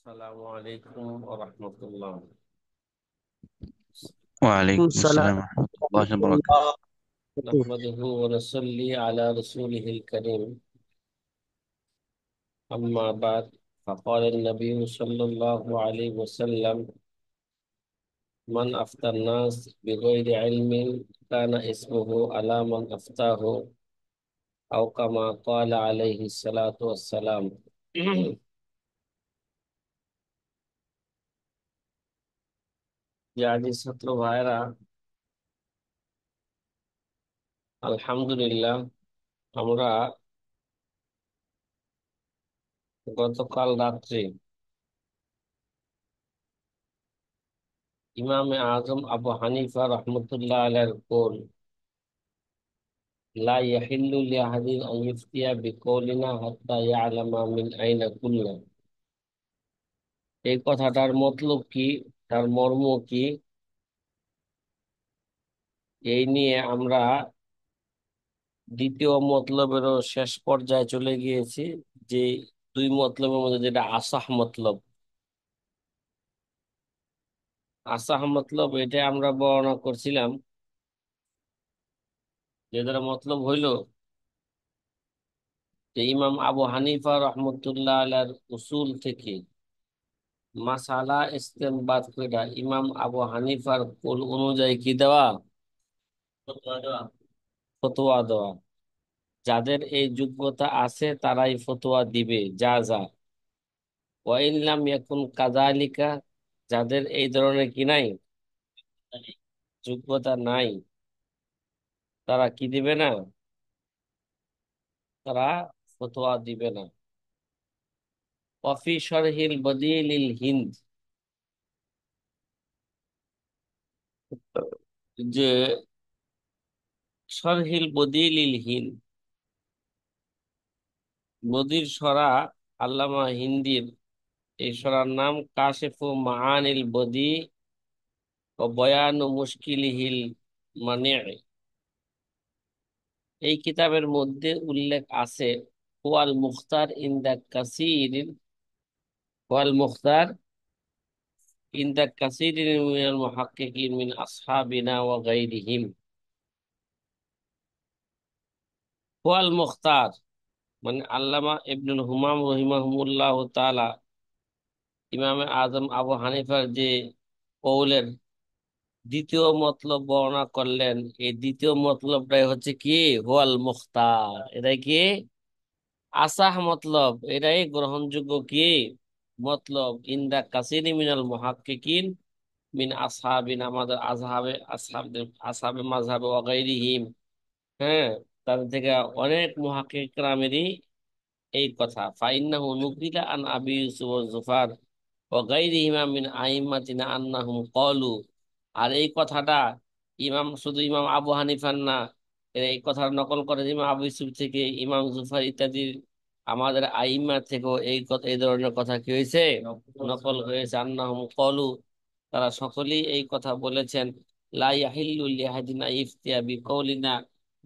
আসসালামু আলাইকুম ওয়া রাহমাতুল্লাহ। وعليكم السلام السلام ورحمة الله ورحمة وبركاته. الله وبركاته. নাহমাদুহু ওয়া নুসাল্লি আলা রাসূলিহিল কারীম। আম্মা বাদ, ফাকালা আন-নাবিয়্যু সাল্লাল্লাহু আলাইহি ওয়াসাল্লাম, মান আফতান নাস বিগাইরি ইলমিন কানা ইসমুহু আলা মান আফতাহু আও কামা ক্বালা আলাইহিস সালাতু ওয়াস সালাম। আজি ছাত্র ভাইরা, আলহামদুলিল্লাহ, আমরা গতকাল রাত্রে ইমামে আজম আবু হানিফা রহমতুল্লাহ আলাইহির কওল, লা ইয়াহিল্লু লিআহাদিন আন ইফতিয়া বিকওলিনা হাত্তা ইয়ালামা মিন আইনা কুল্লা। এই কথাটার মতলব কি, তার মর্ম কি, এই নিয়ে আমরা দ্বিতীয় মতলবেরও শেষ পর্যায়ে চলে গিয়েছি। যে দুই মতলবের মধ্যে যেটা আসাহ মতলব, আসাহ মতলব এটা আমরা বর্ণনা করছিলাম। যেটার মতলব হইল যে ইমাম আবু হানিফা রহমতুল্লাহ আলাইহির উসুল থেকে মাসালা ইস্তেমবাদ কইরা ইমাম আবু হানিফার কুল অনুযায়ী কি দেওয়া, ফতোয়া দেওয়া। যাদের এই যোগ্যতা আছে তারাই ফতোয়া দিবে, যা যা। ওয়াইন লাম ইয়াকুন কাযালিকা, যাদের এই ধরনের কি নাই, যোগ্যতা নাই, তারা কি দিবে না, তারা ফতোয়া দিবে না। ওয়াফি শরহিল বদিলিল হিন্দ, যে শরহিল বদিলিল হিন্দ, বদির সরা, আল্লামা হিন্দির এই সরার নাম কাশিফু মাআনিল বদি ও বয়ানু মুশকিলিহিল মানি'। এই কিতাবের মধ্যে উল্লেখ আছে ওয়াল মুখতার ইনদা কাসির, ওয়াল মুখতার ইনদা কাসির মিনাল মুহাক্কিকিন মিন আসহাবিনা ওয়া গায়রিহিম। ওয়াল মুখতার মানে আল্লামা ইবনুল হুমাম রহিমাহুমুল্লাহ তাআলা ইমামে আজম আবু হানিফার যে কৌলের দ্বিতীয় মতলব বর্ণনা করলেন, এই দ্বিতীয় মতলবটাই হচ্ছে কি, হুয়াল মুখতার। এটাই কি আসাহ মতলব, এটাই গ্রহণযোগ্য কি মতলব। ইনদা কাসিরি মিনাল মুহাক্কিকিন মিন আসহাবিন, আমাদের আজহাবে আসহাবদের আসহাবে মাযহাবে ওয়া গায়রিহিম, হ্যাঁ, তাদের থেকে অনেক মুহাক্কিক রামেরই এই কথা। ফাইন্নাহু নুকিলা আন আবি ইউসুফ ওয়া জুফার ওয়া গায়রিহিমা মিন আইম্মাতিনা আন্নাহুম ক্বালু। আর এই কথাটা শুধু ইমাম আবু হানিফার না, এই কথা নকল করে ইমাম আবু ইউসুফ থেকে, ইমাম জুফার ইত্যাদি আমাদের আইম্মা থেকেও এই কথা, এই ধরনের কথা কি হয়েছে, নকল হয়েছে। আন্নাহুম ক্বালু, তারা সকলেই এই কথা বলেছেন, লা ইয়াহিল্লু লিআহাদিন আন ইফতিয়া বিকাউলিনা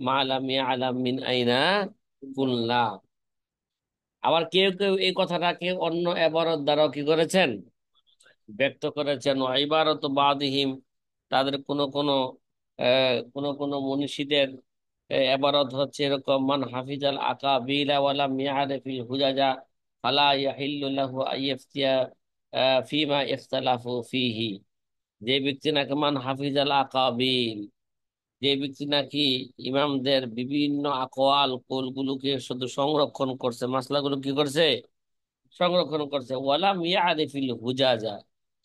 মা লাম ইয়ালাম মিন আইনা কুল্লা। আবার কেউ কেউ এই কথাটাকে অন্য এবারত দ্বারাও কি করেছেন, ব্যক্ত করেছেন। ইবারত বাদিহিম, তাদের কোন কোন মনীষীদের এবারত হচ্ছে এরকম, মান হাফিজাল আকাবিলা ওয়ালা মিয়ারিফিল হুজাজা ফালা ইয়াহিল্লু লাহু আইয়াফতিয়া ফিমা ইখতালাফু ফিহি। যে ব্যক্তি নাকি মান হাফিজাল আকাবিল, যে ব্যক্তি নাকি ইমামদের বিভিন্ন আকওয়াল কৌলগুলোকে শুধু সংরক্ষণ করছে, মাসলাগুলো কি করছে, সংরক্ষণ করছে, ওয়ালা মিয়া আরিফিল হুজাজা,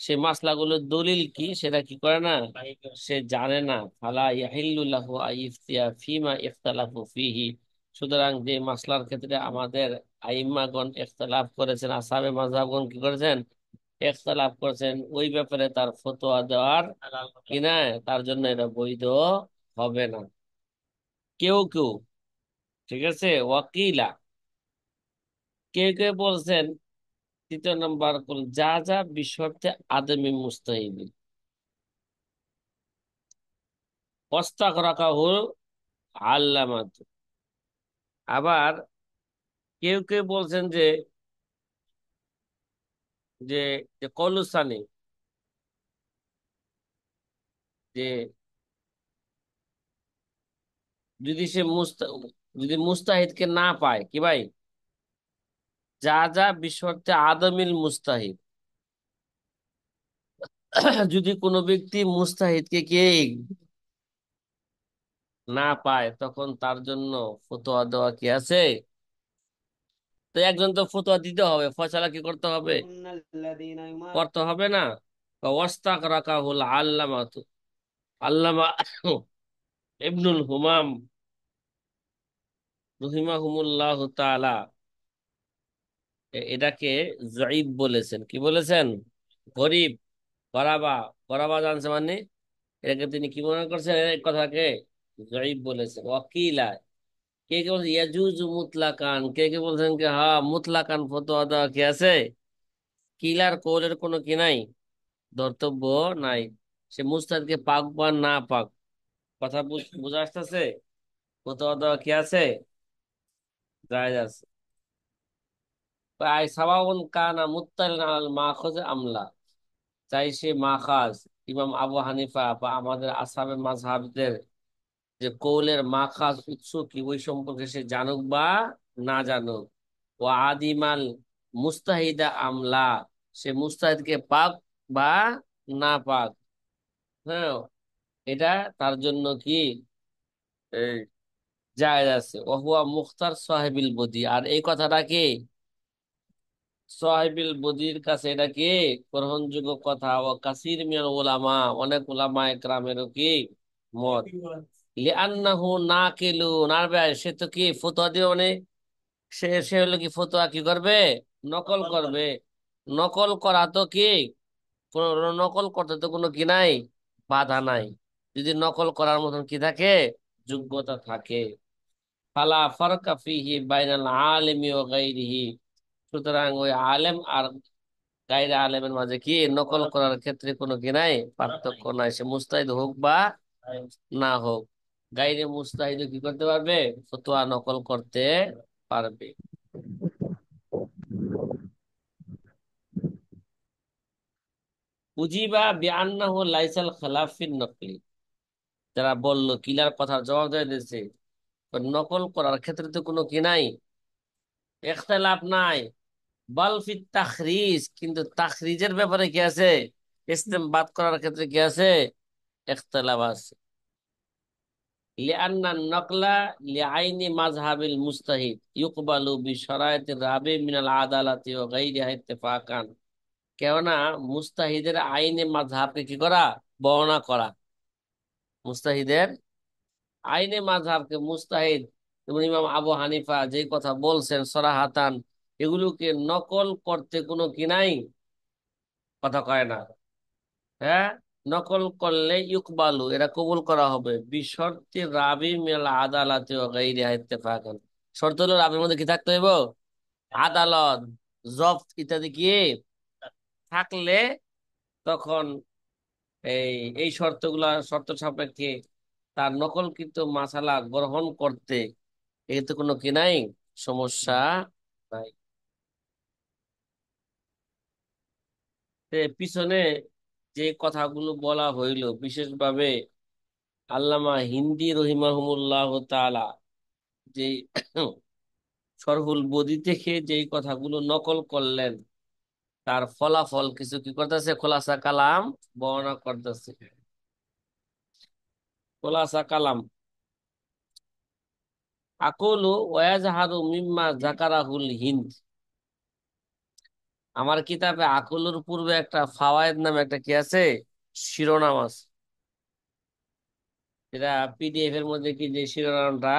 সে মাসলাগুলোর দলিল কি সেটা কি করে না, সে জানে না। ফালা ইয়াহিল্লু লাহু আইফতিয়া ফিমা ইখতালাফু ফিহি, সুতরাং যে মাসলার ক্ষেত্রে আমাদের আইম্মাগণ ইখতিলাফ করেছেন, আসহাবে মাযহাবগণ কি করেছেন, ইখতিলাফ করেছেন, ওই ব্যাপারে তার ফতোয়া দেওয়ার কিনা, তার জন্য এটা বৈধ হবে না। কেউ কেউ, ঠিক আছে, ওয়াকিলা, কেউ কেউ বলছেন, তৃতীয় নম্বর কোন যা যা বিশর্তে আদমি মুস্তাহিল প্রস্তাব রাখা হল আল্লামাত। আবার কেউ কেউ বলছেন যে যে যে কলুসানি, যে যদি সে যদি মুস্তাহিদকে না পায় কি ভাই, যা যা বিশর্তে আদমিল মুস্তাহিদ, যদি কোনো ব্যক্তি মুস্তাহিদকে কে না পায় তখন তার জন্য ফতোয়া দেওয়া কি আছে? তো একজন তো ফতোয়া দিতে হবে, ফয়সালা কি করতে হবে? করতে হবে না? ওয়াস্তাক রাকাহুল আল্লামাতু, আল্লামা ইবনুল হুমাম রহিমাহুমুল্লাহ তাআলা এটাকে জয়ীব বলেছেন। কি বলেছেন? গরিব, গরাবা। গরাবা জানছে মানে, এটাকে তিনি কি মনে করছেন? এই কথাকে জয়ীব বলেছেন। ওয়াকিলা, কে কে বলছেন ইয়াজুজু মুতলাকান, কে কে বলছেন কি হ্যাঁ মুতলাকান ফতোয়া দেওয়া কি আছে, কিলার কৌলের কোনো কি নাই, ধর্তব্য নাই। সে মুস্তাদকে পাক বা না পাক, কথা বুঝা আসতেছে? ফতোয়া দেওয়া কি আছে, জায়েজ আছে। প্রায় সাবাউন কানা মুত্তালিন আলাল মাখুজ আমলা, চাই সে মাখাজ ইমাম আবু হানিফা বা আমাদের আসহাবে মাযহাবদের যে কৌলের মাখাজ উৎস কি, ওই সম্পর্কে সে জানুক বা না জানুক। ও আদিমাল মুস্তাহিদা আমলা, সে মুস্তাহিদকে পাক বা না পাক, হ্যাঁ, এটা তার জন্য কি এই, জায়েজ আছে। ওহুয়া মুখতার সাহেবিল বদি, আর এই কথাটা কি সাহেবিল বদির কাছে এটা কি গ্রহণযোগ্য কথা। ও কাসির মিনাল উলামা, অনেক উলামা একরামেরও কি মত। লিআন্নাহু নাকিলুন, আর ভাই সে তো কি ফতোয়া দিবে মানে, সে সে হলো কি ফতোয়া কি করবে, নকল করবে। নকল করা তো কি, কোন নকল করতে তো কোনো কি নাই, বাধা নাই, যদি নকল করার মতন কি থাকে, যোগ্যতা থাকে। ফালা ফারকা ফিহি বাইনাল আলিমি ওয়া গায়রিহি, সুতরাং ওই আলেম আর গায়রে আলেমের মাঝে কি নকল করার ক্ষেত্রে কোনো কি নাই, পার্থক্য নাই। সে মুস্তাহিদ হোক বা না হোক, গায়রে মুস্তাহিদ কি করতে পারবে, ফতোয়া নকল করতে পারবে। উজিবা বিআন্নাহু লাইসাল খেলাফ ফিন নকলি, যারা বলল কিলার কথার জবাব দিয়ে দিয়েছে, নকল করার ক্ষেত্রে তো কোনো কি নাই, ইখতিলাফ নাই। বাল ফিত তাখরিজ, কিন্তু তাখরিজের ব্যাপারে কি আছে, ইসতিমবাত করার ক্ষেত্রে কি আছে, ইখতিলাফ আছে। লিআন্না নকলা লিআইনি মাযহাবিল মুস্তাহিদ ইউকবালু বিশরায়তি রাবি মিনাল আদালাতি ওয়া গায়রিহা ইত্তেফাকান, কেননা মুস্তাহিদের আইনে মাযহাবকে কি করা, বর্ণনা করা, মুস্তাহিদের আইনে মাযহাবকে, মুস্তাহিদ যেমন ইমাম আবু হানিফা যে কথা বলছেন সরাহাতান, এগুলোকে নকল করতে কোনো কি নাই, কথা কয় না, হ্যাঁ, নকল করলে ইকবালু এরা কবুল করা হবে, বিশর্তে রাবি মিনাল আদালাতে ওয়া গায়রিহা ইত্তেফাকান, শর্ত হলো রাবির মধ্যে কি থাকতে হইব, আদালত, জব্ত ইত্যাদি কি থাকলে তখন এই এই শর্তগুলা শর্ত সাপেক্ষে তার নকলকৃত মাসালা গ্রহণ করতে এতে কোনো কি নাই, সমস্যা নাই। পিছনে যে কথাগুলো বলা হইল বিশেষভাবে আল্লামা হিন্দি রহিমাহুমুল্লাহ তাআলা যে শরহুল বদি থেকে যেই কথাগুলো নকল করলেন, তার ফলাফল কিছু কি করতেছে, খোলাসা কালাম বর্ণনা করতেছে। খোলাসা কালাম, আকুলু ওয়াজহারু মিম্মা যাকারাহুল হিন্দ, আমার কিতাবে আকুলুর পূর্বে একটা ফাওয়ায়েদ নামে একটা কি আছে, শিরোনাম আছে, যেটা পিডিএফ এর মধ্যে কি যে শিরোনামটা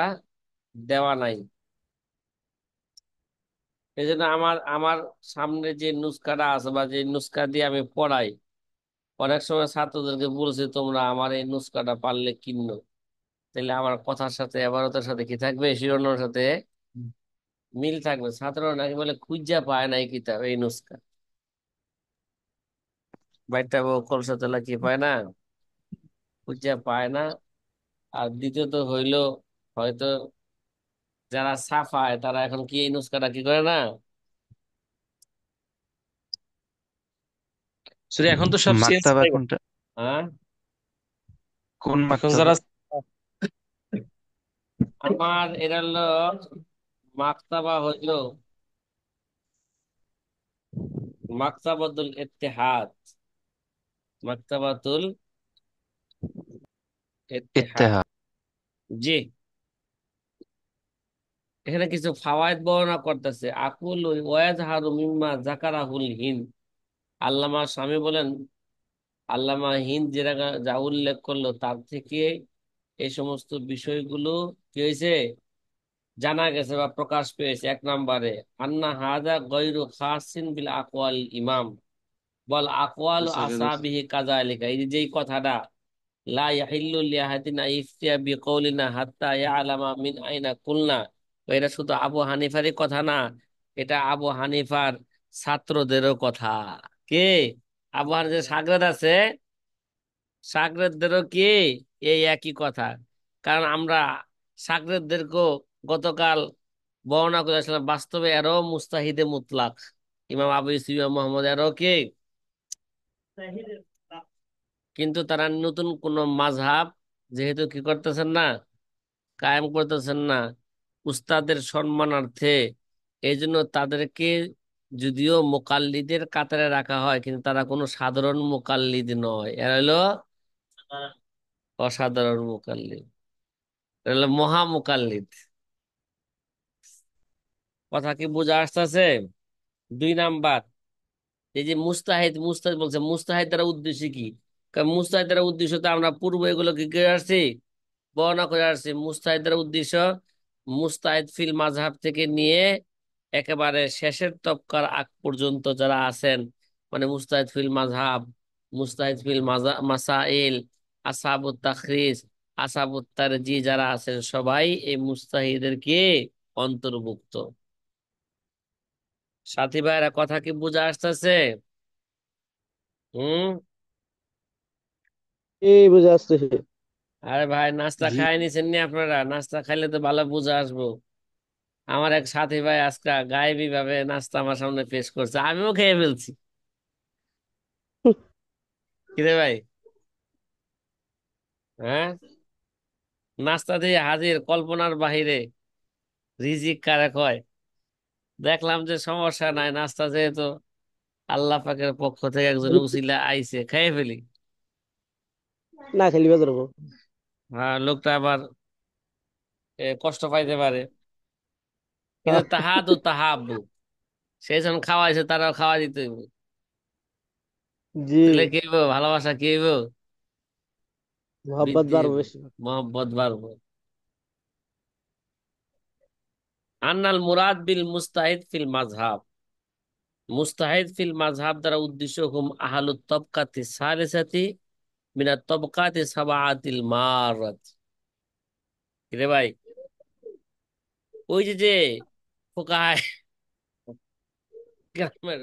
দেওয়া নাই। এই জন্য আমার আমার সামনে যে নুসখাটা আছে বা যে নুসখা দিয়ে আমি পড়াই, অনেক সময় ছাত্রদেরকে বলছি তোমরা আমার এই নুসখাটা পারলে কিনো, তাহলে আমার কথার সাথে এবারতের সাথে কি থাকবে, শিরোনামের সাথে মিল থাকবে। ছাত্ররা নাকি বলে খুঁজা পায় না এই কিতাব, এই নুসখা, বাইরটা কলসা কি পায় না, খুঁজা পায় না। আর দ্বিতীয়ত হইলো হয়তো যারা ছাপায় তারা এখন কি এই নুসখাটা কি করে না, এখন তো সব চেঞ্জ মাকতাবা হয়ে গেছে। কোনটা? হ্যাঁ, কোন এখন মাকতাবা? যারা আমার এটা হলো মাকতাবা হইলো মাকতাবাতুল ইত্তেহাদ, মাকতাবাতুল ইত্তেহাদ। ইত্তেহাদ। জি, এখানে কিছু ফাওয়ায়েদ বর্ণনা করতেছে। আকুল ওয়াজহারু মিম্মা যাকারাহুল হিন্দ। আল্লামা স্বামী বলেন, আল্লামা হিন্দ যেটা যা উল্লেখ করলো তার থেকে এই সমস্ত বিষয়গুলো কি হয়েছে, জানা গেছে বা প্রকাশ পেয়েছে। এক নম্বরে, আন্না হাদা গৈরু খাসিন বিল আকওয়াল ইমাম বল আকওয়াল আসাবিহি কাযালিকা। এই যে যেই কথাটা, লা ইয়াহিল্লু লিআহাদিন ইফতিয়া বিকাউলিনা হাত্তা ইয়ালামা মিন আইনা কুলনা, এটা শুধু আবু হানিফারই কথা না, এটা আবু হানিফার ছাত্রদেরও কথা। কে? আবু হানিফার শাগরেদ আছে, শাগরেদদেরও কি এই একই কথা। কারণ আমরা শাগরেদদেরকেও গতকাল বর্ণনা করে আসলাম, বাস্তবে এরও মুস্তাহিদে মুতলাক। ইমাম আবু ইউসুফ ইমাম মোহাম্মদ এরও কি, কিন্তু তারা নতুন কোন মাযহাব যেহেতু কি করতেছেন না, কায়েম করতেছেন না উস্তাদের সম্মানার্থে, এই জন্য তাদেরকে যদিও মুকাল্লিদের কাতারে রাখা হয়, কিন্তু তারা কোনো সাধারণ মুকাল্লিদ নয়, এরা হলো অসাধারণ মুকাল্লিদ, এরা হলো মহা মুকাল্লিদ। কথা কি বোঝা আসতেছে? দুই নাম্বার, এই যে মুস্তাহিদ, মুস্তাহিদ বলছে, মুস্তাহিদ দ্বারা উদ্দেশ্য কি? কারণ মুস্তাহিদ দ্বারা উদ্দেশ্য তো আমরা পূর্ব এগুলো কি করে আসছি, বর্ণনা করে আসছি। মুস্তাহিদের উদ্দেশ্য মুস্তাহিদ ফিল মাযহাব থেকে নিয়ে একেবারে শেষের তবকার আগ পর্যন্ত যারা আছেন, মানে মুস্তাহিদ ফিল মাযহাব, মুস্তাহিদ ফিল মাসাইল, আসহাবুত তাখরিজ, আসহাবুত তারজি যারা আছেন সবাই এই মুস্তাহিদের কি অন্তর্ভুক্ত। সাথী ভাইরা কথা কি বোঝা আসতেছে? হুম। এই বুঝে আসতেছে। আরে ভাই, নাস্তা জি। খাই নিছেন নি আপনারা? নাস্তা খাইলে তো ভালো বুঝা আসবো। আমার এক সাথী ভাই আজকে গায়েবী ভাবে নাস্তা আমার সামনে পেশ করছে, আমিও খেয়ে ফেলছি। কিরে ভাই? হ্যাঁ, নাস্তা দিয়ে হাজির, কল্পনার বাহিরে। রিজিক কারে কয়। দেখলাম যে সমস্যা নাই, নাস্তা যেহেতু আল্লাহ পাকের পক্ষ থেকে একজন উসিলা আইছে, খেয়ে ফেলি। না খেলি বেজার হবো। হ্যাঁ, লোকটা আবার কষ্ট পাইতে পারে, কিন্তু তাহাদু তাহাব্বু, সে যখন খাওয়াইছে তারাও খাওয়া দিতে হইব। জি। তাহলে কি হইব, ভালোবাসা কি হইব, মোহাব্বত বৃদ্ধি বাড়বো হইব, বেশি। মহব্বত বাড়বো। আন্নাল মুরাদ বিল মুস্তাহিদ ফিল মাযহাব, মুস্তাহিদ ফিল মাযহাব দ্বারা উদ্দেশ্য হুম আহলুত তবকাতি সালিসাতি মিনাত তবকাতি সাবাআতিল মারাত। রে ভাই, ওই যে যে ফোকাহায়ে কেরামের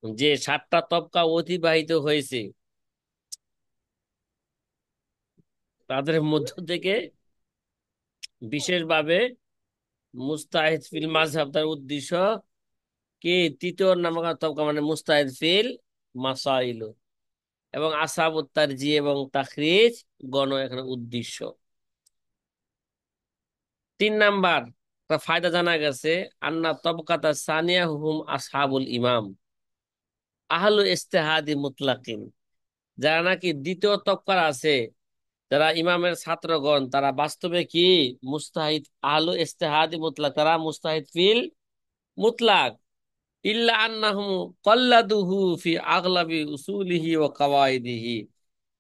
যে সাতটা তবকা অতিবাহিত হয়েছে, তাদের মধ্য থেকে বিশেষভাবে মুস্তাহিদ ফিল মাযহাব তার উদ্দেশ্য কি, তৃতীয় নামক তবকা মানে মুস্তাহিদ ফিল মাসাইল, এবং আসহাবুত তারজি এবং তাখরিজ গণ এখানে উদ্দেশ্য। তিন নাম্বার একটা ফায়দা জানা গেছে, আন্না তবকাতা সানিয়া হুম আসহাবুল ইমাম আহলু ইস্তেহাদি মুতলাকিন, যারা নাকি দ্বিতীয় তবকার আছে, যারা ইমামের ছাত্রগণ, তারা বাস্তবে কি মুস্তাহিদ, আহলু ইস্তেহাদি মুতলাক, তারা মুস্তাহিদ ফিল মুতলাক। ইল্লা আন্নাহুম কল্লাদুহু ফি আগলাবি উসুলিহি ওয়া কাওয়াইদিহি,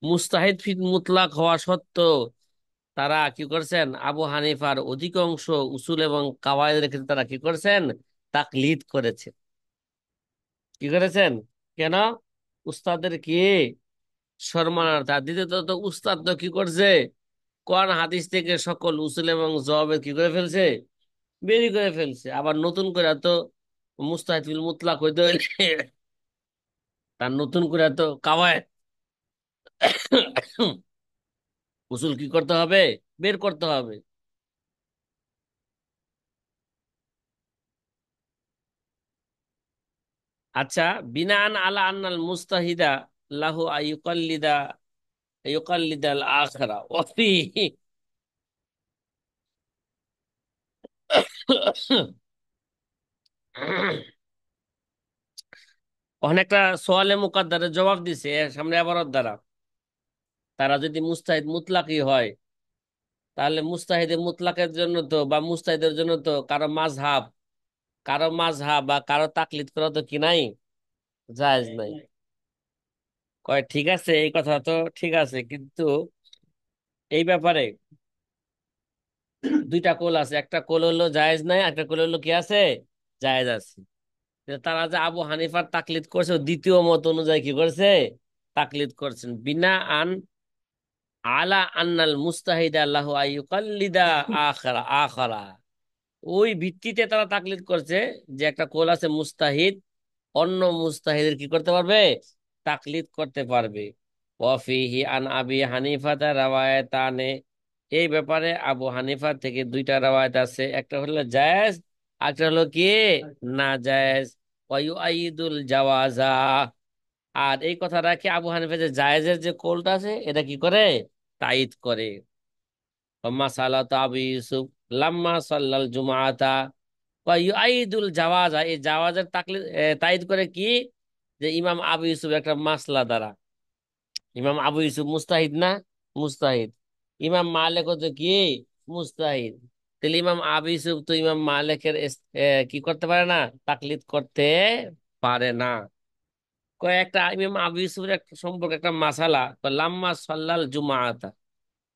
মুস্তাহিদ ফিল মুতলাক হওয়া সত্ত্বেও তারা কি করছেন, আবু হানিফার অধিকাংশ উসুল এবং কাওয়াইদের ক্ষেত্রে তারা কি করছেন, তাকলিদ করেছে। কি করেছেন? কেন? উস্তাদের কি সম্মানার্থে। আর দ্বিতীয়ত তো উস্তাদ তো কি করছে, কোরআন হাদিস থেকে সকল উসুল এবং জবাবের কি করে ফেলছে, বেরি করে ফেলছে। আবার নতুন করে তো মুস্তাহিদুল মুতলাক হইতে হইলে তার নতুন করে তো কাওয়ায়েদ উসুল কি করতে হবে, বের করতে হবে। আচ্ছা, বিনান আলা আন্নাল মুস্তাহিদা লাহু আইয়ুকাল্লিদাল আখরা ওয়াফি অনেকটা সোয়ালে মুকাদ্দারের জবাব দিছে এর সামনে আবারত দ্বারা। তারা যদি মুস্তাহিদ মুতলাকি হয়, তাহলে মুস্তাহিদে মুতলাকের জন্য তো বা মুস্তাহিদের জন্য তো কারো মাযহাব বা কারো তাকলিদ করা তো কি নাই, জায়েজ নাই। কয় ঠিক আছে, এই কথা তো ঠিক আছে, কিন্তু এই ব্যাপারে দুইটা কোল আছে, একটা কোল হলো জায়েজ নাই, একটা কোল হলো কি আছে, জায়েজ আছে। যে তারা যে আবু হানিফার তাকলিদ করছে, ও দ্বিতীয় মত অনুযায়ী কি করছে, তাকলিদ করছেন। বিনা আন আলা আন্নাল মুস্তাহিদ আল্লাহু আইয়ুকাল্লিদা আখরা আখরা, ওই ভিত্তিতে তারা তাকলিদ করছে যে একটা কোল আছে মুস্তাহিদ, অন্য মুস্তাহিদের কি করতে পারবে, তাকলিদ করতে পারবে। ওয়াফিহি আন আবি হানিফাতা রাওয়ায়াতানে, এই ব্যাপারে আবু হানিফা থেকে দুইটা রাওয়ায়াত আছে, একটা হলো জায়েজ, একটা হলো কি না জায়েজ। ওয়ায়ুআইদুল জাওয়াজা, আর এই কথা রাখে আবু হানিফা যে জায়েজের যে কৌলটা আছে এটা কি করে, তাইদ করে। মাসালাত আবু ইউসুফ লাম্মা সাল্লাল জুমাআতা ওয়ায়ুআইদুল জাওয়াজা, এই জাওয়াজের তাকলিদ তাইদ করে কি, যে ইমাম আবু ইউসুফ একটা মাসলা দ্বারা, ইমাম আবু ইউসুফ মুস্তাহিদ না, মুস্তাহিদ। ইমাম মালিক হচ্ছে কি, মুস্তাহিদ। তাহলে ইমাম আবু ইউসুফ তো ইমাম মালিকের কি করতে পারে না, তাকলিদ করতে পারে না। কয়েকটা ইমাম আবু ইউসুফের একটা সম্পর্কে একটা মাসালা, লাম্মা সাল্লাল জুমাআতা,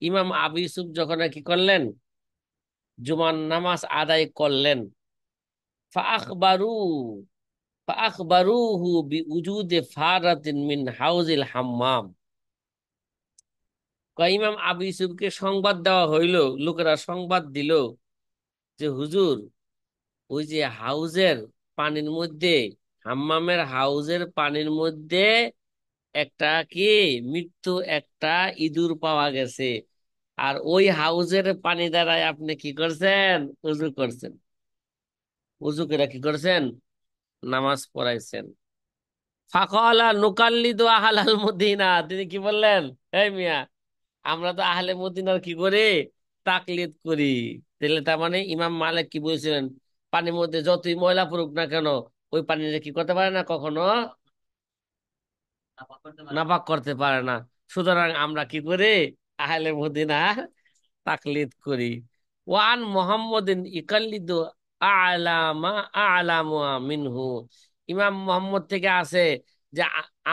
ইমাম আবু ইউসুফ যখন কি করলেন, জুমার নামাজ আদায় করলেন, ফাআখবারু ফাআখবারুহু বিউজুদি ফারাতিন মিন হাউজিল হাম্মাম, ইমাম আবু ইউসুফকে সংবাদ দেওয়া হইল, লোকেরা সংবাদ দিল যে হুজুর, ওই যে হাউজের পানির মধ্যে, হাম্মামের হাউজের পানির মধ্যে একটা কি, মৃত্যু একটা ইঁদুর পাওয়া গেছে, আর ওই হাউজের পানি দ্বারাই আপনি কি করছেন, উজু করছেন, উজু করে কি করছেন, নামাজ পড়াইছেন। ফাকালা নুকাল্লিদু আহলাল মদিনা, তিনি কি বললেন, এই মিয়া, আমরা তো আহলে মদিনার কি করি, তাকলিদ করি। তাহলে তার মানে ইমাম মালিক কি বলছিলেন, পানির মধ্যে যতই ময়লা পড়ুক না কেন, ওই পানি কি করতে পারে না, কখনো নাপাক করতে পারে না। সুতরাং আমরা কি করি, আহলে মদিনার তাকলিদ করি। ওয়ান মুহাম্মাদিন ইকাল্লিদু আ'লামা আ'লামু মিনহু, ইমাম মোহাম্মদ থেকে আছে যে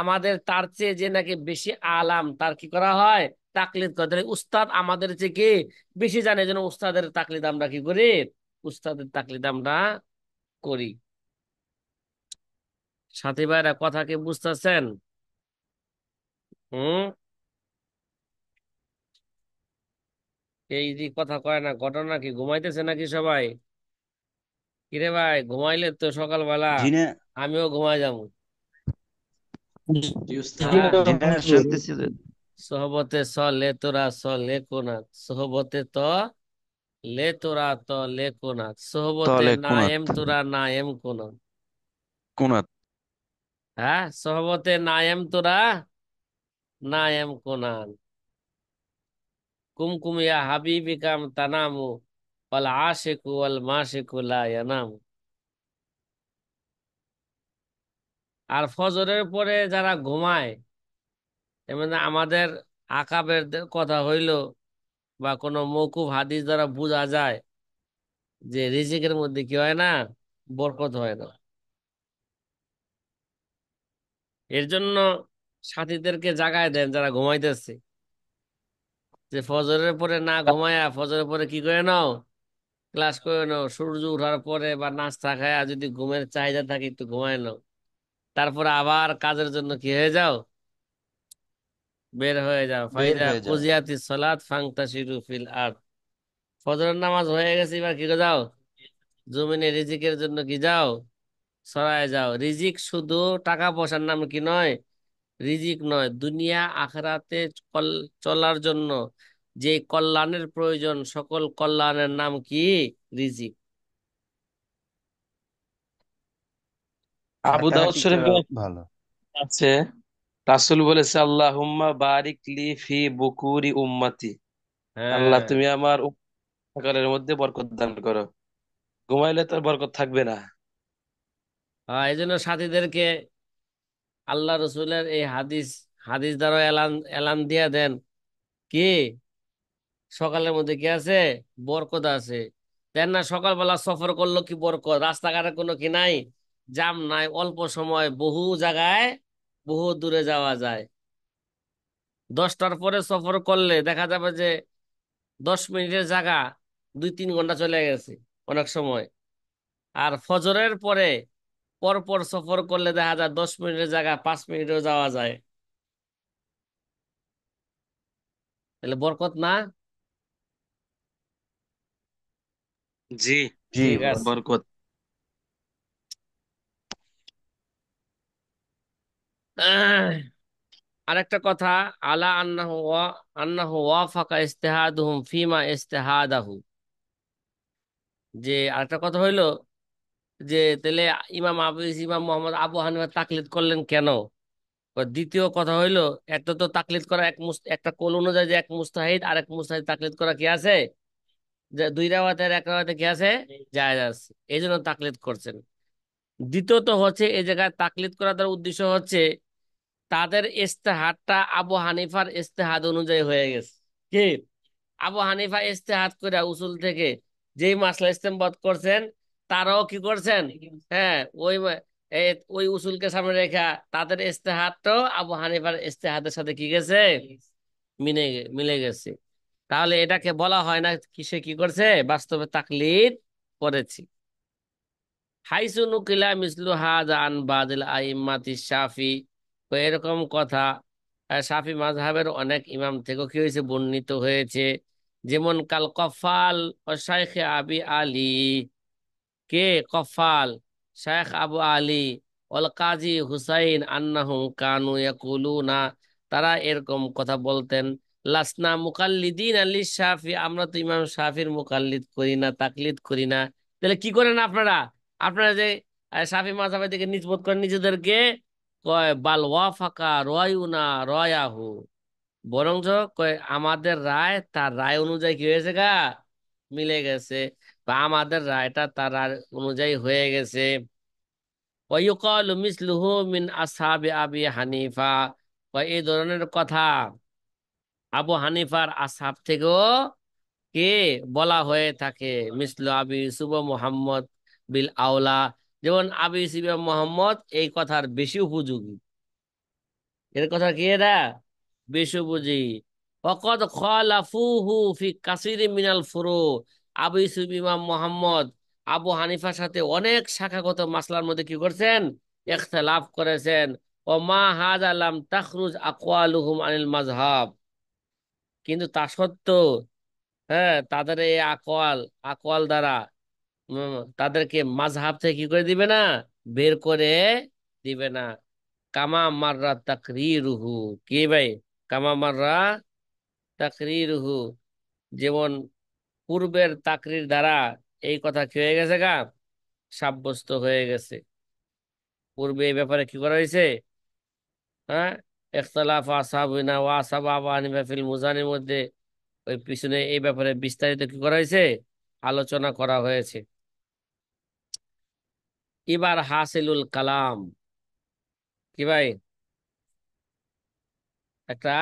আমাদের তার চেয়ে যে নাকি বেশি আলাম, তার কি করা হয়, তাকলিদ করে। তাহলে উস্তাদ আমাদের চেয়ে কি বেশি জানে, যেন উস্তাদের তাকলিদ আমরা কি করি, উস্তাদের তাকলিদ আমরা করি। সাথী ভাইরা কথা কি বুঝতেছেন? হুম, এই যে কথা কয় না, ঘটনা কি, ঘুমাইতেছে নাকি সবাই? কিরে ভাই, ঘুমাইলে তো সকালবেলা জি না। আমিও ঘুমাই যাবো। জি উস্তাদ। জি হ্যাঁ, জি না, হুজুর। শুনতেছি যে। সোহবতে লে তোরা লে কোনাত, সোহবতে লে তোরা লে কোনাত, সোহবতে তাহলে কোনাত। নায়েম তোরা নায়েম কোনাত। কোনাত। হ্যাঁ, সোহবতে নায়েম তোরা নায়েম কোনান। কুমকুম ইয়া হাবিবিকাম তানামু ওয়াল আশিকু ওয়াল মাশিকু লা ইয়ানামু। আর ফজরের পরে যারা ঘুমায়, এর মানে আমাদের আকাবের কথা হইলো বা কোনো মওকুফ হাদিস দ্বারা বোঝা যায় যে রিজিকের মধ্যে কি হয় না, বরকত হয় না। এর জন্য সাথীদেরকে জাগায় দেন যারা ঘুমাইতেছে, যে ফজরের পরে না ঘুমায়া ফজরের পরে কি করে নাও, ক্লাস করে নাও, সূর্য ওঠার পরে বা নাস্তা খায়া যদি ঘুমের চাহিদা থাকে একটু ঘুমায় নাও, তারপরে আবার কাজের জন্য কি হয়ে যাও, বের হয়ে যাও। বের ফাইদা হয়ে যাও। কুজিয়াতি সলাত ফাংতাশিরু ফিল আরদ, ফজরের নামাজ হয়ে গেছে, এবার কি করে যাও, জমিনে রিজিকের জন্য কি যাও, ছড়ায় যাও। রিজিক শুধু টাকা পয়সার নাম কি নয়, রিজিক নয়, দুনিয়া আখেরাতে চলার জন্য যে কল্যাণের প্রয়োজন, সকল কল্যাণের নাম কি, রিজিক। আর আবু দাউদ হাঁটাহাঁটিটা শরীফে ভালো। আছে, রাসূল বলেছে, আল্লাহুম্মা বারিক লি ফি বুকুরি উম্মতি। আল্লাহ হ্যাঁ, তুমি আমার সকালের মধ্যে বরকত দান করো। ঘুমাইলে তো আর বরকত থাকবে না। হ্যাঁ, এই জন্য সাথীদেরকে আল্লাহ রসুলের এই হাদিস হাদিস দ্বারা এলান এলান দিয়া দেন কি সকালের মধ্যে কি আছে, বরকত আছে। দেন না, সকালবেলা সফর করলো কি বরকত, রাস্তাঘাটে কোনো কি নাই, জাম নাই, অল্প সময় বহু জায়গায় বহু দূরে যাওয়া যায়। 10টার পরে সফর করলে দেখা যাবে যে 10 মিনিটের জায়গা 2-3 ঘন্টা চলে গেছে অনেক সময়। আর ফজরের পরে পর পর সফর করলে দেখা যায় 10 মিনিটের জায়গা 5 মিনিটেও যাওয়া যায়। তাহলে বরকত না? জি, জি ঠিক বল। আছে। বরকত। আহ, আরেকটা কথা, আলা আন্নাহু ওয়াফাকা ইজতিহাদুহুম ফিমা ইজতিহাদাহু। যে আরেকটা কথা হইলো যে তাহলে ইমাম মোহাম্মদ আবু হানিফা তাকলিদ করলেন কেন? দ্বিতীয় কথা হইলো, একটা তো তাকলিদ করা একটা কল অনুযায়ী যে এক মুস্তাহিদ আর এক মুস্তাহিদ তাকলিদ করা কি আছে, যে দুই রাওয়াতের এক রাওয়াতে কি আছে, জায়েজ আছে, এই জন্য তাকলিদ করছেন। দ্বিতীয়ত হচ্ছে এই জায়গায় তাকলিদ করার দ্বারা উদ্দেশ্য হচ্ছে তাদের ইস্তেহাদটা আবু হানিফার ইস্তেহাদ অনুযায়ী হয়ে গেছে। কি, আবু হানিফা ইস্তেহাদ করে উসুল থেকে যেই মাসলা ইস্তেমবাদ করছেন, তারাও কি করছেন, হ্যাঁ, ওই উসুলকে সামনে রেখা তাদের ইস্তেহাদটাও আবু হানিফার ইস্তেহাদের সাথে কি গেছে, মিলে গেছে। তাহলে এটাকে বলা হয় না কিসে কি করছে, বাস্তবে তাকলিদ করেছি। হাইসু নুকিলা মিসলু হাযা আন বাদিল আইম্মাতি শাফি। তো এরকম কথা শাফি মাযহাবের অনেক ইমাম থেকে কি হয়েছে, বর্ণিত হয়েছে। যেমন কাল কফাল ও শাইখে আবি আলী। কে কফাল? শাইখ আবু আলী। অল কাজী হুসাইন আন্নাহুম কানু ইয়াকুলুনা, তারা এরকম কথা বলতেন, লাসনা মুকাল্লিদিন আলী শাফি, আমরা তো ইমাম শাফির মুকাল্লিদ করি না, তাকলিদ করি না। তাহলে কি করেন আপনারা? আপনারা যে শাফি মাযহাবের দিকে নিসবত করেন নিজেদেরকে, কয় বাল ওয়াফাকা রয়ুনা রয়াহু, বরঞ্চ কয় আমাদের রায় তার রায় অনুযায়ী কি হয়েছে গা, মিলে গেছে, বা আমাদের রায়টা তার রায় অনুযায়ী হয়ে গেছে। ওয়ায়ুকালু মিসলুহু মিন আসহাবি আবি হানিফা, এই ধরনের কথা আবু হানিফার আসহাব থেকেও কে বলা হয়ে থাকে। মিসলু আবি ইউসুফ ও মুহাম্মদ বিল আওলা, যেমন আবি ইউসুফ ও মুহাম্মদ এই কথার বেশি উপযোগী। এর কথা কি এরা বেশি বুঝি। অকদ খালাফুহু ফি কাসিরি মিনাল ফুরু, আবু ইউসুফ ইমাম মোহাম্মদ আবু হানিফার সাথে অনেক শাখাগত মাসলার মধ্যে কি করছেন, ইখতিলাফ করেছেন। ও মা হাযা লাম তাখরুজ আকওয়ালুহুম আনিল মাযহাব, কিন্তু তা সত্ত্বেও, হ্যাঁ, তাদের এই আকওয়াল আকওয়াল দ্বারা তাদেরকে মাযহাব থেকে কি করে দিবে না, বের করে দিবে না। কামা মাররা তাকরিরুহু, কি ভাই, কামা মাররা তাকরিরুহু, যেমন পূর্বের তাকরির দ্বারা এই কথা কি হয়ে গেছে গা, সাব্যস্ত হয়ে গেছে। পূর্বে এই ব্যাপারে কি করা হয়েছে, হ্যাঁ, ইখতিলাফ আসহাবিনা ওয়া আসহাব আবু হানিফা ফিল মুজানের মধ্যে ওই পিছনে এই ব্যাপারে বিস্তারিত কি করা হয়েছে, আলোচনা করা হয়েছে। এবার হাসিলুল কালাম, কি ভাই, একটা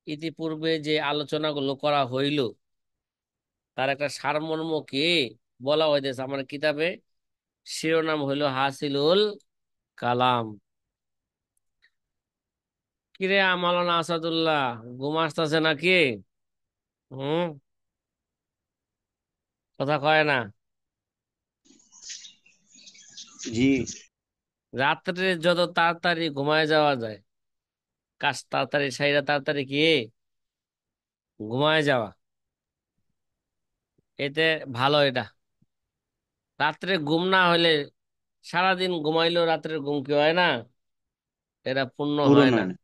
ইতিপূর্বে যে আলোচনাগুলো করা হইল তার একটা সারমর্ম কি বলা হইতেছে আমার কিতাবে, শিরোনাম হইল হাসিলুল কালাম। কিরে মাওলানা আসাদুল্লাহ, ঘুম আসতেছে নাকি? হুম, কথা কয় না। জি। রাত্রে যত তাড়াতাড়ি ঘুমায় যাওয়া যায়, কাজ তাড়াতাড়ি সাইরা তাড়াতাড়ি কি ঘুমায় যাওয়া, এতে ভালো এটা। রাত্রে ঘুম না হইলে, সারাদিন ঘুমাইলেও রাত্রের ঘুম কি হয় না, এটা পূর্ণ পূরণ হয় না। হয় না।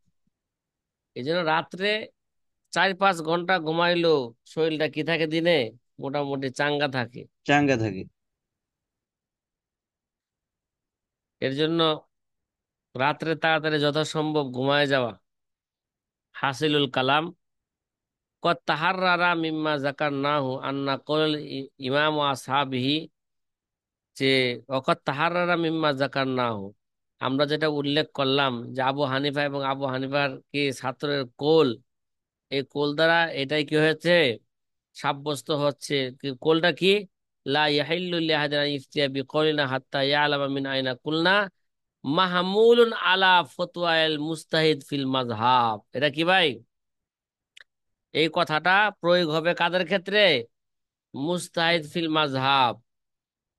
এই জন্য রাত্রে 4-5 ঘন্টা ঘুমাইলেও শরীরটা কি থাকে, দিনে মোটামুটি চাঙ্গা থাকে। চাঙ্গা থাকে। এর জন্য রাত্রে তাড়াতাড়ি যথাসম্ভব ঘুমায় যাওয়া। হাসিলুল কালাম কত তাহাররারা মিম্মা যাকারনাহু আন্না কওল ইমাম ওয়া আসহাবিহি, যে ওয়াকাত তাহাররারা মিম্মা যাকারনাহু, আমরা যেটা উল্লেখ করলাম যে আবু হানিফা এবং আবু হানিফার কি ছাত্রের কোল, এই কোল দ্বারা এটাই কি হয়েছে, সাব্যস্ত হচ্ছে। কোলটা কি, লা ইয়াহিল্লু লিআহাদিন আন ইফতিয়া বিকওলিনা হাত্তা ইয়ালামা মিন আইনা কুলনা মাহমুলুন আলা ফতওয়াল মুস্তাহিদ ফিল মাযহাব। এটা কি ভাই, এই কথাটা প্রয়োগ হবে কাদের ক্ষেত্রে, মুস্তাহিদ ফিল মাযহাব।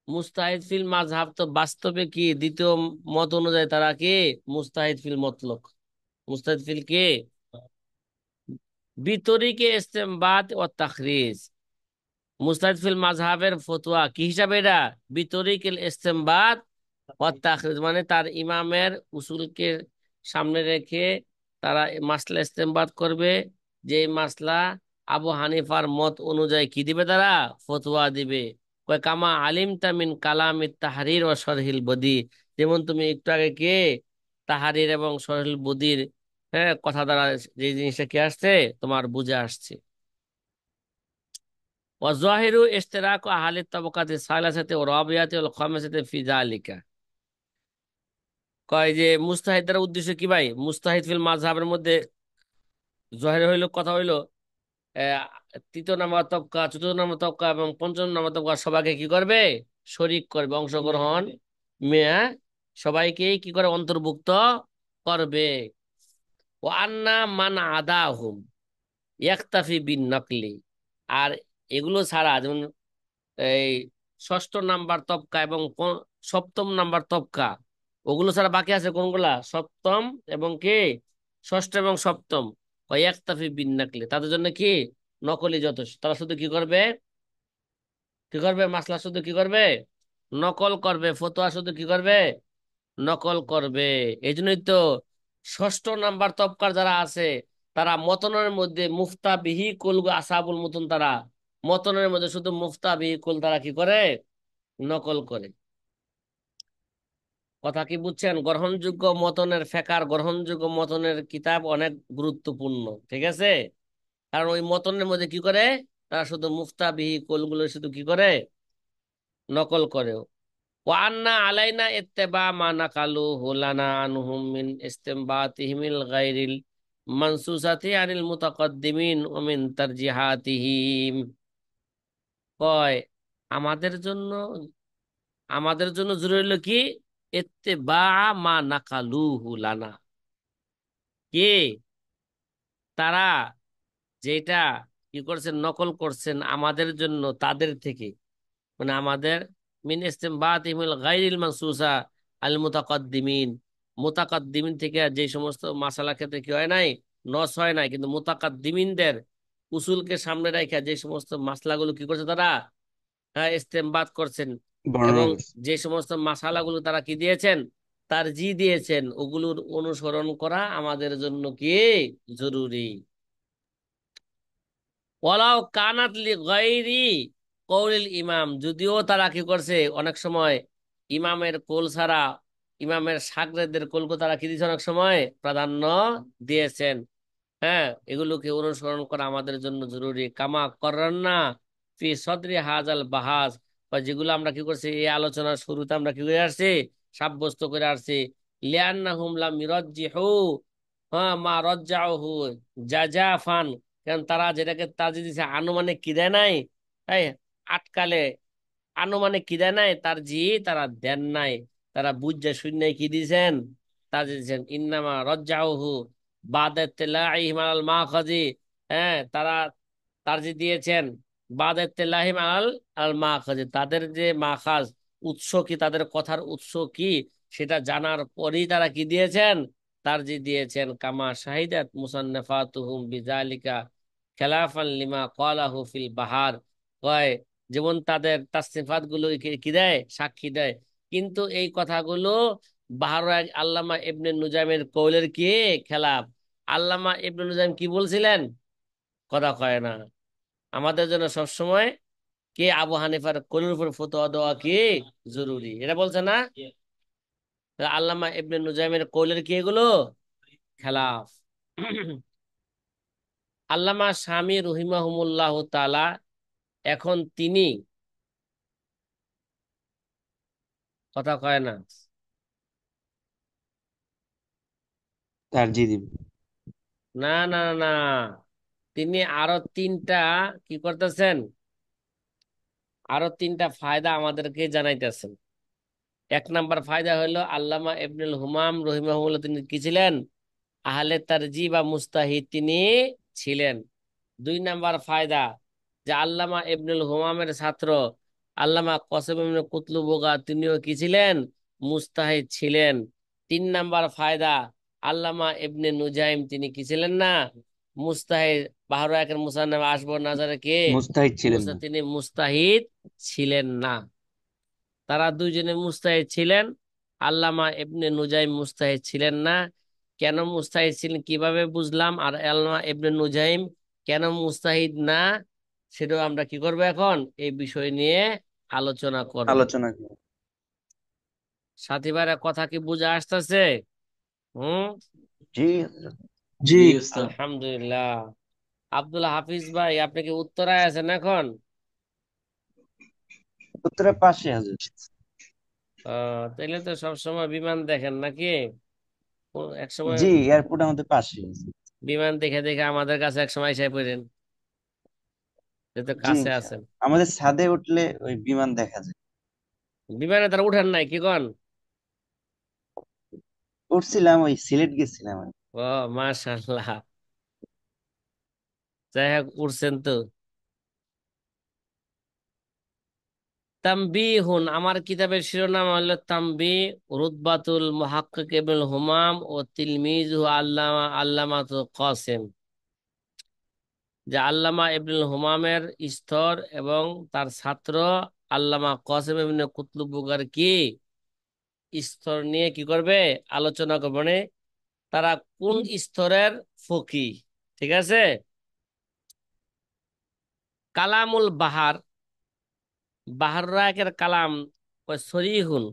মুস্তাহিদ ফিল মাযহাব তো বাস্তবে কি দ্বিতীয় মত অনুযায়ী তারা কি মুস্তাহিদ ফিল মতলক। মুস্তাহিদ ফিল কি বিতরিকে ইসতিমবাত ও তাখরিজ। মুস্তাহিদ ফিল মাযহাবের ফতোয়া কি হিসাবে, এটা বিতরিকিল ইসতিমবাত ও তাখরিজ, মানে তার ইমামের উসুলকে সামনে রেখে তারা মাসলা ইসতিমবাত করবে, যে মাসলা আবু হানিফার মত অনুযায়ী কি দিবে, তারা ফতোয়া দিবে। কয় কামা আলিম তামিন কালামিত তাহরির ও শরহিল বদি, যেমন তুমি একটু আগে কে তাহারির এবং শরহিল বদির, হ্যাঁ, কথা দ্বারা যে জিনিসটা কি আসছে তোমার বুঝে আসছে। ওয়াজাহিরু ইশতিরাকু আহলি তাবাকাতি সালাসাতি ওয়া রাবিয়াতি ওয়াল খামিসাতি ফি যালিকা। কয় যে মুস্তাহিদের উদ্দেশ্য কি ভাই, মুস্তাহিদ ফিল মাযহাবের মধ্যে জহির হইলো, কথা হইলো আহ, তৃতীয় নাম্বার তবকা, চতুর্থ নাম্বার তবকা এবং পঞ্চম নাম্বার তবকা সবাইকে কি করবে, শরীক করবে, অংশগ্রহণ মেয়া সবাইকেই কি করে অন্তর্ভুক্ত করবে। ও আন্না মান আদাহুম ইয়াকতাফি বিন নকলি। আর এগুলো ছাড়া যেমন এই ষষ্ঠ নাম্বার তবকা এবং সপ্তম নাম্বার তবকা, ওগুলো ছাড়া বাকি আছে কোনগুলা, সপ্তম এবং কি ষষ্ঠ এবং সপ্তম, একতাফি বিন নাকলি, তাদের জন্য কি নকলি যথেষ্ট। তারা শুধু কি করবে, কি করবে, মাসলা শুধু কি করবে, নকল করবে, ফতোয়া শুধু কি করবে, নকল করবে। এই জন্যই তো ষষ্ঠ নাম্বার তবকার যারা আছে তারা মতনের মধ্যে মুফতা বিহি কুল আসাবুল মতন, তারা মতনের মধ্যে শুধু মুফতা বিহি কুল তারা কি করে, নকল করে। কথা কি বুঝছেন, গ্রহণযোগ্য মতনের ফেকার, গ্রহণযোগ্য মতনের কিতাব অনেক গুরুত্বপূর্ণ, ঠিক আছে। কারণ ওই মতনের মধ্যে কি করে, তারা শুধু মুফতা বিহি কুলগুলো শুধু কি করে, নকল করে। ওয়ান্না আলাইনা ইত্তেবা মা নাকালুহু লানা আনহুম মিন ইসতিমবাতিহিমিল গায়রিল মানসুসাতি আনিল মুতাকাদ্দিমিন ওয়া মিন তারজিহাতিহিম। কয় আমাদের জন্য, আমাদের জন্য জরুরি হলো কি, ইত্তেবা মা নাকালুহু লানা, কি তারা যেটা কি করছেন, নকল করছেন আমাদের জন্য তাদের থেকে, মানে আমাদের মিন ইসতিমবাতিহিমিল গায়রিল মানসুসা আল মুতাকাদ্দিমিন, মুতাকাদ্দিমিন থেকে যে সমস্ত মাসালা ক্ষেত্রে কি হয় নাই, নস হয় নাই, কিন্তু মুতাকাদ্দিমিনদের উসুলকে সামনে রাখা যে সমস্ত মাসলাগুলো কি করছে তারা, হ্যাঁ, ইস্তেমবাত করছেন, বর্ণনা এবং করছে। যে সমস্ত মাসালাগুলো তারা কি দিয়েছেন, তার জি দিয়েছেন, ওগুলোর অনুসরণ করা আমাদের জন্য কি জরুরি। ওয়ালাউ কানাত লি গায়রি কওলিল ইমাম, যদিও তারা কি করছে অনেক সময় ইমামের কোল ছাড়া ইমামের শাগরেদদের কোলকে তারা কি দিয়েছে, অনেক সময় প্রাধান্য দিয়েছেন। হ্যাঁ, এগুলোকে অনুসরণ করা আমাদের জন্য জরুরি। কামা কররান্না ফি সদরি হাজাল বাহাস, বা যেগুলো আমরা কি করছি এই আলোচনার শুরুতে আমরা কি করে আসছি, সাব্যস্ত করে আসছি। লিআন্নাহুম লাম ইরাজ্জিহু, হ্যাঁ, মা রাজ্জাহু জাজাফান, কারণ তারা যেটাকে তাজি দিছে আনুমানিক কি দেয় নাই, এই আটকালে আনুমানিক কি দেয় নাই, তার জি তারা দেন নাই, তারা বুঝে শূন্য কি দিয়েছেন, তার জি দিয়েছেন। ইন্নামা রজ্জাউহু বাদে তেলাহিম আল মাখাজি, হ্যাঁ, তারা তার জি দিয়েছেন বাদে তেলাহিম আল আল মাখাজি, তাদের যে মাখাজ উৎস কি, তাদের কথার উৎস কি সেটা জানার পরেই তারা কি দিয়েছেন, তার জি দিয়েছেন। কামা শাহিদাত মুসান্নাফাতুহুম বিজালিকা খেলাফান লিমা ক্বালাহু ফিল বাহার, কয় যেমন তাদের তাসনিফাত গুলো কি কি দেয়, সাক্ষী দেয়। কিন্তু এই কথাগুলো বাহার আল্লামা ইবনে নুজাইমের কৌলের কি খেলাফ। আল্লামা ইবনে নুজাইম কি বলছিলেন, কথা কয় না। আমাদের জন্য সবসময় কে আবু হানিফার কৌলের উপর ফতোয়া দেওয়া কি জরুরি, এটা বলছে না। আল্লামা ইবনে নুজাইমের কৌলের কি এগুলো খেলাফ। আল্লামা শামী রহিমাহুমুল্লাহ তাআলা এখন তিনি কথা কয় না, তারজি দিবে। না না না, তিনি আরো তিনটা কি করতেছেন, আরো তিনটা ফায়দা আমাদেরকে জানাইতেছেন। এক নাম্বার ফায়দা হলো আল্লামা ইবনুল হুমাম রহিমাহুল্লাহ তিনি কি ছিলেন, আহলে তারজি বা মুস্তাহিদ তিনি ছিলেন। দুই নাম্বার ফায়দা যে আল্লামা ইবনুল হুমামের ছাত্র আল্লামা কসেম ইবনে কুতলুবুগা তিনিও কি ছিলেন, মুস্তাহিদ ছিলেন। তিন নাম্বার ফায়দা আল্লামা ইবনে নুজাইম তিনি কি ছিলেন না, মুস্তাহিদ। বাহর একের মুসান্নাফ আসবর নাজারে কে মুস্তাহিদ ছিলেন না। তিনি মুস্তাহিদ ছিলেন না। তারা দুইজনে মুস্তাহিদ ছিলেন, আল্লামা ইবনে নুজাইম মুস্তাহিদ ছিলেন না। কেন মুস্তাহিদ ছিলেন কিভাবে বুঝলাম, আর আল্লামা ইবনে নুজাইম কেন মুস্তাহিদ না, সেটাও আমরা কি করব এখন এই বিষয় নিয়ে আলোচনা করব। আলোচনা করব। সাথী ভাইরা কথা কি বুঝে আসতেছে? হুম, জি জি। আলহামদুলিল্লাহ। আব্দুল হাফিজ ভাই, আপনি কি উত্তরায় আছেন এখন? উত্তরের পাশে হাজির। তাইলে তো সবসময় বিমান দেখেন নাকি? এক সময় জি, এয়ারপোর্ট আমাদের পাশে। বিমান দেখে দেখে আমাদের কাছে এক সময় এসে পড়েন, যেহেতু জি কাছে আছেন। ইনশাআল্লাহ, আমাদের ছাদে উঠলে ওই বিমান দেখা যায়। বিমানে তারা উঠেন নাই কি কন? উঠছিলাম, ওই সিলেট গেছিলাম আমি। ও মাশাআল্লাহ, যাই হোক উঠছেন তো। তামবিহুন, আমার কিতাবের শিরোনাম হলো তামবি রুতবাতুল মুহাক্কিক ইবনুল হুমাম ও তিলমিজু আল্লামা আল্লামাতুল কাসেম। যে আল্লামা ইবনুল হুমামের স্তর এবং তার ছাত্র আল্লামা কাসেম ইবনে কুতলুবুগার কি স্তর নিয়ে কি করবে আলোচনা করবে, মানে তারা কোন স্তরের ফকি। ঠিক আছে। কালামুল বাহার, বাহার রাকের কালাম সরিহুন,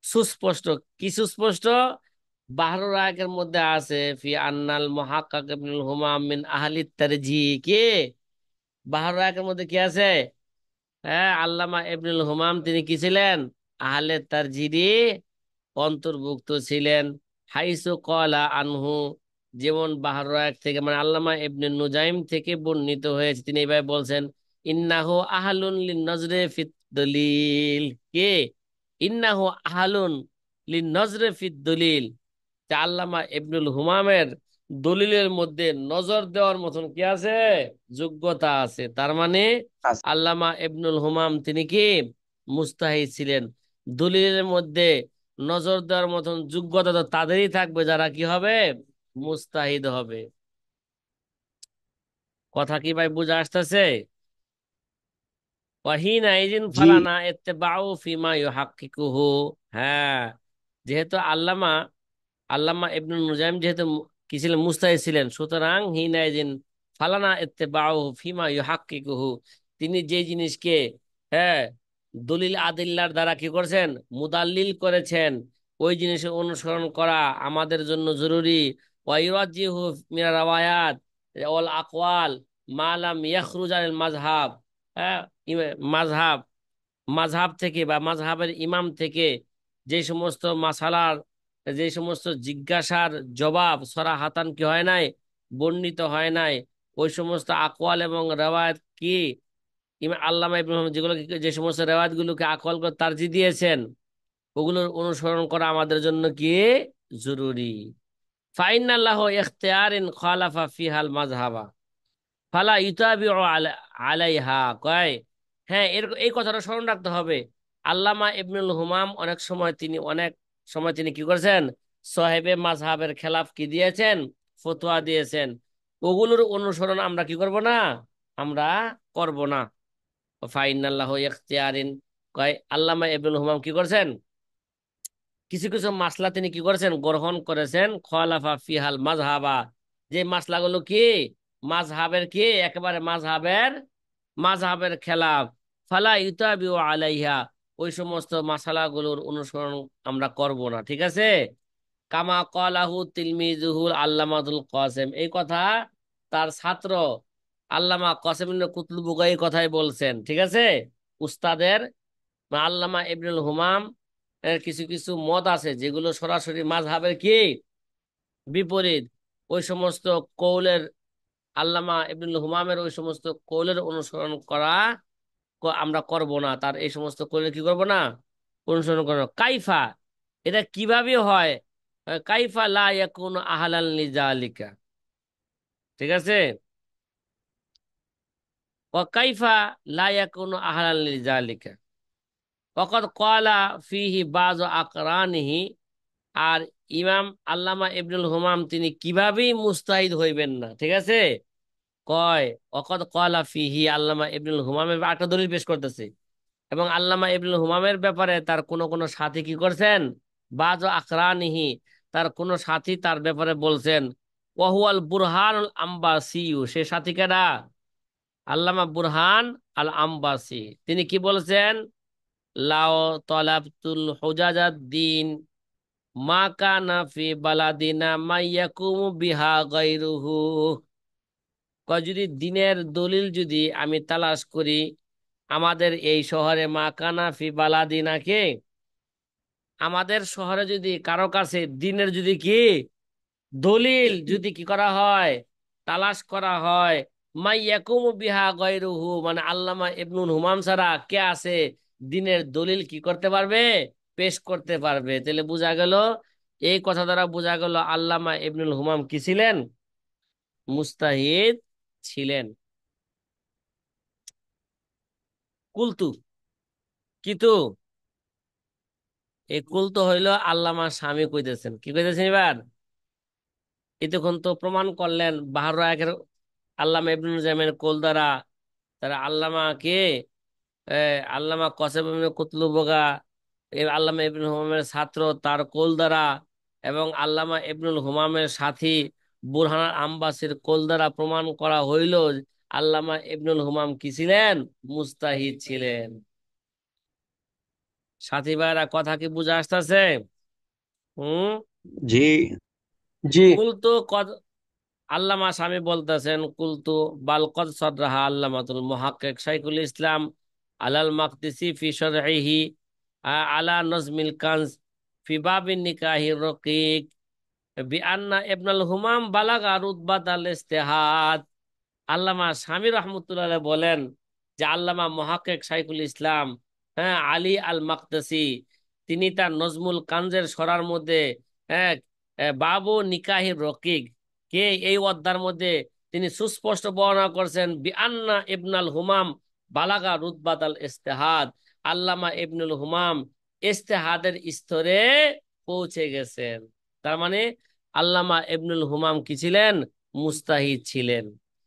সুস্পষ্ট। কি সুস্পষ্ট? বাহার রাকের মধ্যে আছে ফি আন্নাল মুহাক্কিক ইবনুল হুমাম মিন আহলি তারজিহ। কি বাহার রাকের মধ্যে কি আছে? হ্যাঁ, আল্লামা ইবনুল হুমাম তিনি কি ছিলেন, আহলে তারজিহ অন্তর্ভুক্ত ছিলেন। হাইসু কলা আনহু, যেমন বাহর রায়ক থেকে মানে আল্লামা ইবনে নুজাইম থেকে বর্ণিত হয়েছে, তিনি এইভাবে বলছেন, ইন্নাহু আহলুন লিন নজরে ফিত দলিল। কে? ইন্নাহু আহলুন লিন নজরে ফিত দলিল, যে আল্লামা ইবনুল হুমামের দলিলের মধ্যে নজর দেওয়ার মতন কি আছে, যোগ্যতা আছে। তার মানে আচ্ছা। আল্লামা ইবনুল হুমাম তিনি কি মুস্তাহিদ ছিলেন। দলিলের মধ্যে নজর দেওয়ার মতন যোগ্যতা তো তাদেরই থাকবে যারা কি হবে, মুস্তাহিদ হবে। কথা কি ভাই বুঝে আসতেছে? ওয়াহিনা ইজিন জি ফালানা ইত্তেবাউ ফিমা ইউহাক্কিকুহু। হ্যাঁ, যেহেতু আল্লামা আল্লামা ইবনুল নুজাইম যেহেতু কি ছিলেন, মুস্তাহিদ ছিলেন, সুতরাং হিনা ইজিন ফালানা ইত্তেবাউ ফিমা ইউহাক্কিকুহু, তিনি যে জিনিসকে হ্যাঁ দলিল আদিল্লার দ্বারা কি করেছেন, মুদাল্লিল করেছেন, ওই জিনিসের অনুসরণ করা আমাদের জন্য জরুরি। ওয়াইরাজিহু মিনার রাওয়ায়াত ওয়াল আকওয়াল মা লাম ইয়াখরুজ আনিল মাযহাব। হ্যাঁ, মাযহাব, মাযহাব থেকে বা মাযহাবের ইমাম থেকে যে সমস্ত মাসালার, যে সমস্ত জিজ্ঞাসার জবাব সরাহাতান কি হয় নাই, বর্ণিত হয় নাই, ওই সমস্ত আকওয়াল এবং রেওয়ায়াত কি ইমাম আল্লামা ইবনে যেগুলো যে সমস্ত রেওয়ায়াত গুলোকে আকওয়াল করে তারজিহ দিয়েছেন, ওগুলোর অনুসরণ করা আমাদের জন্য কি জরুরি। ফাইনাল্লাহ ইখতিয়ারিন খালাফা ফিহাল মাযহাবা ফালা ইউতাবিউ আলাইহা। কয় হ্যাঁ, এই কথাটা স্মরণ রাখতে হবে। আল্লামা ইবনুল হুমাম অনেক সময় তিনি কি করেছেন, সাহেবে মাযহাবের খেলাফ কি দিয়েছেন, ফতোয়া দিয়েছেন। ওগুলোর অনুসরণ আমরা কি করব না, আমরা করব না। ফাইনাল্লাহ ইখতিয়ারিন, কয় আল্লামা ইবনুল হুমাম কি করেছেন, কিছু কিছু মাসলা তিনি কি করেছেন, গ্রহণ করেছেন। খলাফা ফিহাল মাযহাবা, যে মাসলাগুলো কি মাযহাবের কি একেবারে মাযহাবের খেলাফ। ফালা ইউতাবিউ আলাইহা, ওই সমস্ত মাসালাগুলোর অনুসরণ আমরা করব না, ঠিক আছে। কামা কলাহু তিলমিজুহুল আল্লামাতুল কাসেম, এই কথা তার ছাত্র আল্লামা কাসেম ইবনে কুতলুবুগা এই কথাই বলছেন, ঠিক আছে। উস্তাদের আল্লামা ইবনুল হুমাম এর কিছু কিছু মত আছে যেগুলো সরাসরি মাযহাবের কি বিপরীত। ওই সমস্ত কৌলের আল্লামা ইবনুল হুমামের ওই সমস্ত কৌলের অনুসরণ করা আমরা করব না, তার এই সমস্ত কৌলের কি করব না, অনুসরণ করব না। কাইফা, এটা কিভাবে হয়? কাইফা লা ইয়াকুনু আহলান লিজালিকা, ঠিক আছে। কাইফা লা ইয়াকুনু আহলান লিজালিকা ওয়াকাদ ক্বালা ফিহি বাযু আকরানিহি, আর ইমাম আল্লামা ইবনুল হুমাম তিনি কিভাবেই মুস্তাহিদ হইবেন না, ঠিক আছে। কয় ওয়াকাদ ক্বালা ফিহি, আল্লামা ইবনুল হুমামের একটা দলিল পেশ করতেছে, এবং আল্লামা ইবনুল হুমামের ব্যাপারে তার কোন কোন সাথী কি করছেন, বাযু আকরানিহি, তার কোন সাথী তার ব্যাপারে বলছেন। ওয়াহুয়াল বুরহানুল আম্বাসিয়ু, সে সাথী কেডা? আল্লামা বুরহান আল আম্বাসি। তিনি কি বলছেন? লাও তলাবতুল হুজাজাদ দিন মা কানা ফি বালাদিনা মাইয়াকুমু বিহা গায়রুহু, কয় যদি দিনের দলিল যদি আমি তালাশ করি আমাদের এই শহরে, মা কানা ফি বালাদিনাকে, আমাদের শহরে যদি কারো কাছে দিনের যদি কি দলিল যদি কি করা হয়, তালাশ করা হয়, মাইয়াকুমু বিহা গায়রুহু, মানে আল্লামা ইবনুল হুমাম ছাড়া কে আছে দিনের দলিল কি করতে পারবে, পেশ করতে পারবে, তাহলে বোঝা গেল, এই কথা দ্বারা বোঝা গেল আল্লামা ইবনুল হুমাম কি ছিলেন, মুস্তাহিদ ছিলেন। কুলতু, কিন্তু এই কুলতু হইলো আল্লামা স্বামী কইতেছেন, কি কইতেছেন এবার? এতক্ষণ তো প্রমাণ করলেন বাহার রায়ের আল্লামা ইবনুল জামের কোল দ্বারা, তারা আল্লামা কে আল্লামা কসেম ইবনে কুতলুবগা আল্লামা ইবনুল হুমামের ছাত্র তার কোল দ্বারা, এবং আল্লামা ইবনুল হুমামের সাথী বুরহান আম্বাসির কোল দ্বারা প্রমাণ করা হইল আল্লামা ইবনুল হুমাম কি ছিলেন, মুস্তাহিদ ছিলেন। সাথী ভাইরা কথা কি বুঝা আসতেছে? হুম। জি। জি। কুলতু কদ, আল্লামা স্বামী বলতেছেন কুলতু বাল কদ সদরাহা আল্লামাতুল মুহাক্কিক শাইখুল ইসলাম আলাল মাকদিসি ফি শরহিহি আলা নজমিল কানজ ফি বাবিন নিকাহি রকিক বিআন্না ইবনুল হুমাম বালাগা রুতবাতাল ইজতিহাদ। আল্লামা স্বামী রহমতুল্লাহ বলেন যে আল্লামা মুহাক্কিক শাইখুল ইসলাম, হ্যাঁ, আলী আল মাকদসি, তিনি তার নজমুল কানজের সরার মধ্যে, হ্যাঁ, বাবু নিকাহি রকিক, কে এই অধ্যায়ের মধ্যে তিনি সুস্পষ্ট বর্ণনা করছেন বিআন্না ইবনুল হুমাম বালাগা রুতবাত আল ইজতিহাদ, আল্লামা ইবনুল হুমাম ইজতিহাদের স্তরে পৌঁছে গেছেন। তার মানে আল্লামা ইবনুল হুমাম কি ছিলেন, মুস্তাহিদ ছিলেন।